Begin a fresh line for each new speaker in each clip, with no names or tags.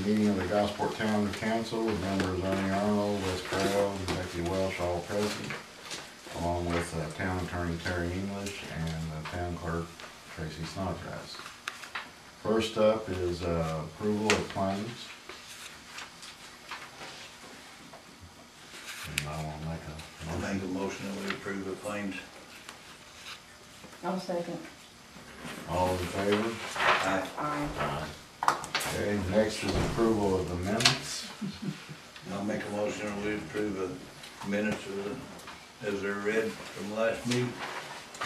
meeting of the Gosport Town Council with members Ernie Arnold, Wes Crowell, and Becky Welsh, all present, along with Town Attorney Terry English and Town Clerk Tracy Snodgrass. First up is approval of claims.
I'll make a motion that we approve the claims.
I'll second.
All in favor?
Aye.
Aye.
Okay, next is approval of the minutes.
I'll make a motion that we approve the minutes as they're read from last meeting.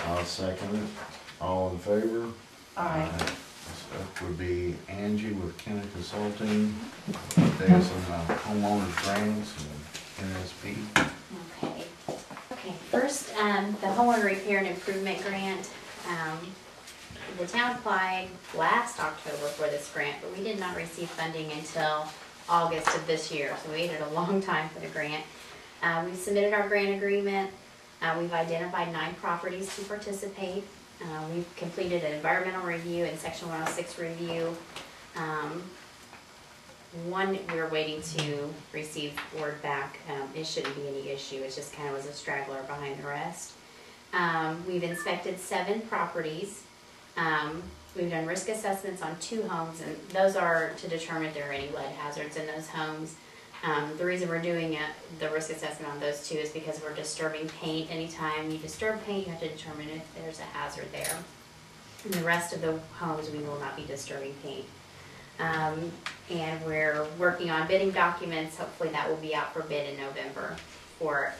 I'll second it. All in favor?
Aye.
This up would be Angie with Kenna Consulting, there's some homeowners grants and NSP.
Okay, first, the homeowner repair and improvement grant. The town applied last October for this grant, but we did not receive funding until August of this year, so we waited a long time for the grant. We submitted our grant agreement. We've identified 9 properties to participate. We've completed an environmental review and section 106 review. One we're waiting to receive word back. It shouldn't be any issue. It just kind of was a straggler behind the rest. We've inspected 7 properties. We've done risk assessments on 2 homes, and those are to determine if there are any lead hazards in those homes. The reason we're doing the risk assessment on those 2 is because we're disturbing paint. Anytime you disturb paint, you have to determine if there's a hazard there. In the rest of the homes, we will not be disturbing paint. And we're working on bidding documents. Hopefully that will be out for bid in November for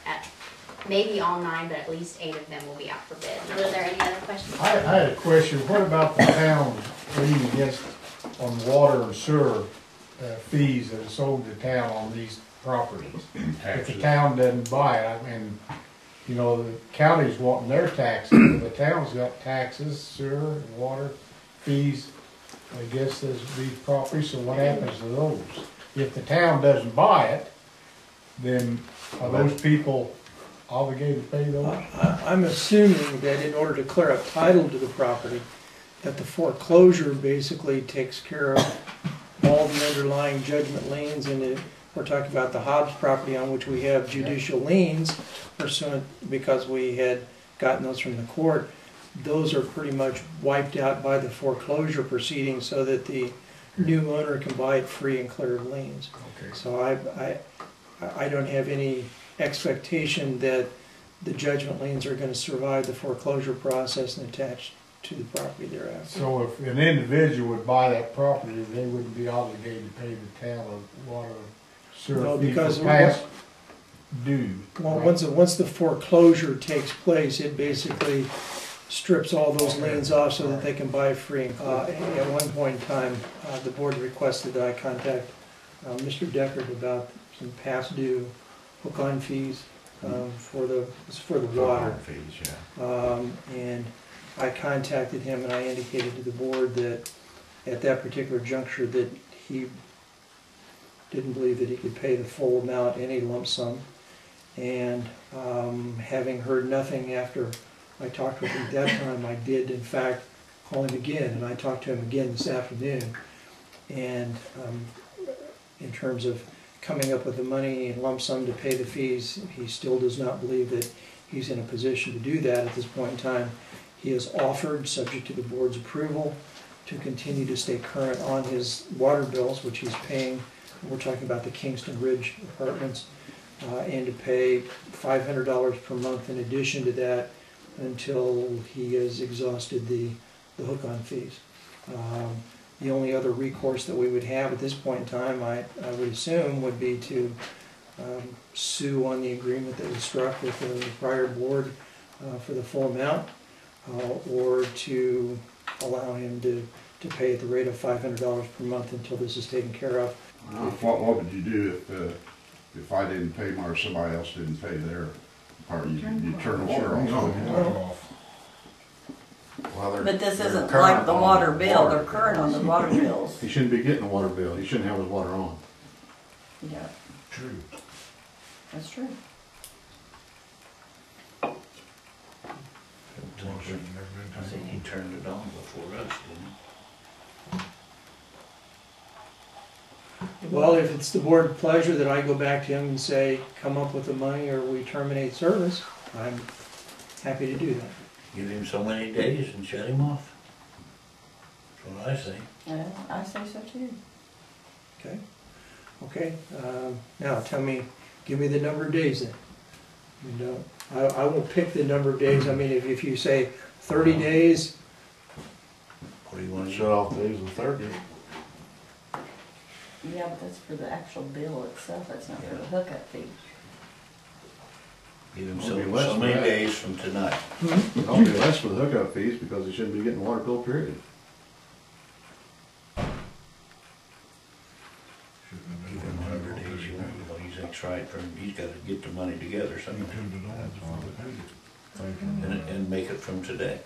maybe all 9, but at least 8 of them will be out for bid. Were there any other questions?
I had a question. What about the town leaning against on water and sewer fees that are sold to town on these properties? If the town doesn't buy it, I mean, you know, the county's wanting their taxes, but the town's got taxes, sewer, and water fees. I guess there's these properties, so what happens to those? If the town doesn't buy it, then are those people obligated to pay those?
I'm assuming that in order to clear up title to the property, that the foreclosure basically takes care of all the underlying judgment liens, and if we're talking about the Hobbs property on which we have judicial liens pursuant because we had gotten those from the court. Those are pretty much wiped out by the foreclosure proceeding so that the new owner can buy it free and clear of liens.
Okay.
So I don't have any expectation that the judgment liens are going to survive the foreclosure process and attach to the property thereafter.
So if an individual would buy that property, they wouldn't be obligated to pay the town of water, sewer
No,
fee
because
for past due.
Well,
right?
once the foreclosure takes place, it basically strips all those liens off so that they can buy free. At one point in time, the board requested that I contact Mr. Deckard about some past due hook-on fees for the water.
Fees, yeah.
And I contacted him and I indicated to the board that at that particular juncture that he didn't believe that he could pay the full amount, any lump sum. And having heard nothing after I talked with him at that time, I did in fact call him again, and I talked to him again this afternoon. And in terms of coming up with the money and lump sum to pay the fees, he still does not believe that he's in a position to do that at this point in time. He has offered, subject to the board's approval, to continue to stay current on his water bills, which he's paying. We're talking about the Kingston Ridge apartments, and to pay $500 per month in addition to that until he has exhausted the hook-on fees. The only other recourse that we would have at this point in time, I would assume, would be to sue on the agreement that was struck with the prior board for the full amount, or to allow him to pay at the rate of $500 per month until this is taken care of.
What would you do if I didn't pay mine or somebody else didn't pay their part? You turn the water off.
Well,
But this isn't like the water bill, they're current on the water bills.
He shouldn't be getting a water bill. He shouldn't have his water on.
Yeah,
True.
that's true.
I think he turned it on before us, didn't he?
Well, if it's the board pleasure that I go back to him and say, come up with the money or we terminate service, I'm happy to do that.
Give him so many days and shut him off. That's what I say.
Yeah, I say so too.
Okay? Okay, now tell me, give me the number of days then. And, I won't pick the number of days. I mean, if you say 30 days,
What do you want to
Shut off days of 30.
Yeah, but that's for the actual bill itself, that's not for the hookup fee.
Give him
It'll be
so,
less
so
than
many
that.
days from tonight.
I'll be less for the hookup fees because he shouldn't be getting water bill, period.
Give him 100 days, you know, he thinks right, he's gotta get the money together somehow. And make it from today.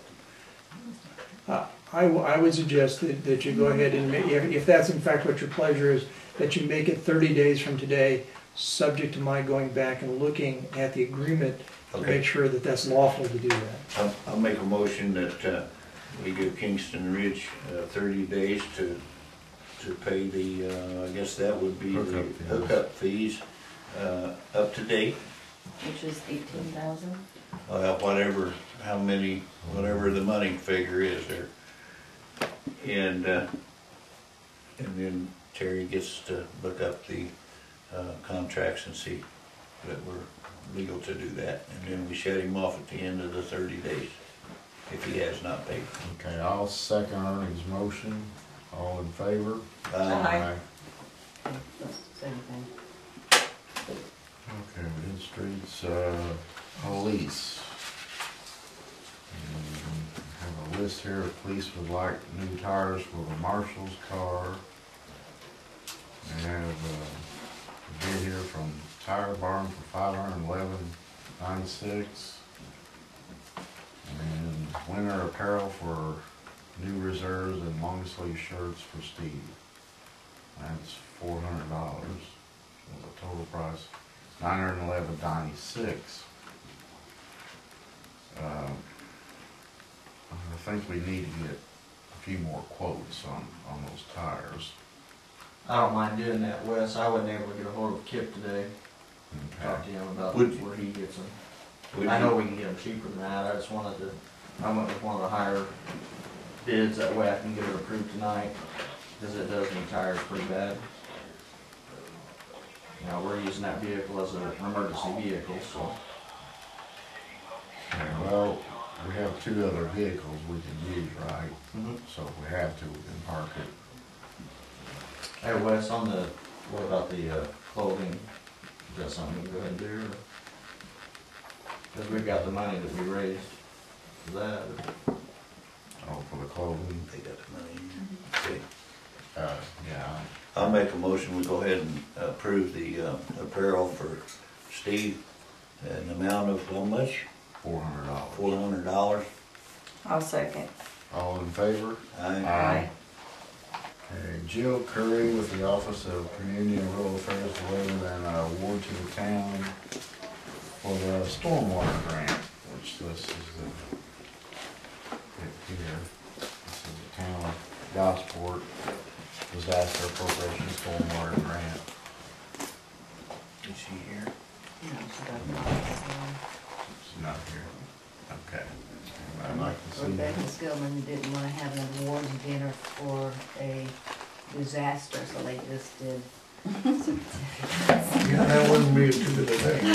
I would suggest that you go ahead and, if that's in fact what your pleasure is, that you make it 30 days from today, subject to my going back and looking at the agreement to
Okay.
make sure that that's lawful to do that.
I'll make a motion that we give Kingston Ridge 30 days to pay the, I guess that would be the
Hookup fees.
hookup fees, up to date.
Which is 18,000.
Whatever, how many, whatever the money figure is there. And then Terry gets to look up the contracts and see that we're legal to do that. And then we shut him off at the end of the 30 days if he has not paid.
Okay, I'll second Ernie's motion. All in favor?
Aye. Okay, that's the same thing.
Okay, we did streets, police. Have a list here of police would like new tires for the marshal's car. We have a bid here from Tire Barn for $511.96. And winter apparel for new reserves and long sleeve shirts for Steve. That's $400. So the total price $911.96. I think we need to get a few more quotes on those tires.
I don't mind doing that, Wes. I wasn't able to get a hold of Kip today. Talk to
Okay.
him about
Would-
where he gets them.
Would
I
you-
know we can get them cheaper than that. I just wanted to, I went with one of the higher bids. That way I can get it approved tonight. Because it does need tires pretty bad. You know, we're using that vehicle as an emergency vehicle, so.
Okay, well, we have two other vehicles we can use, right?
Mhm.
So if we have to, we can park it.
Hey Wes, on the, what about the clothing? Is that something we can go ahead and do? Because we've got the money that we raised for that.
Oh, for the clothing?
They got the money. Okay.
Yeah.
I'll make a motion, we go ahead and approve the apparel for Steve in the amount of how much?
$400.
$400.
I'll second.
All in favor?
Aye.
Okay, Jill Curry with the Office of Community and Rural Affairs delivered an award to the town for the stormwater grant, which this is the, here, this is the town of Gosport, disaster appropriation stormwater grant.
Is she here?
It's not here. Okay. I'd like to see.
Rebecca Skillman didn't want to have an awards dinner for a disaster, so they just did.
Yeah, that wouldn't be too good a thing.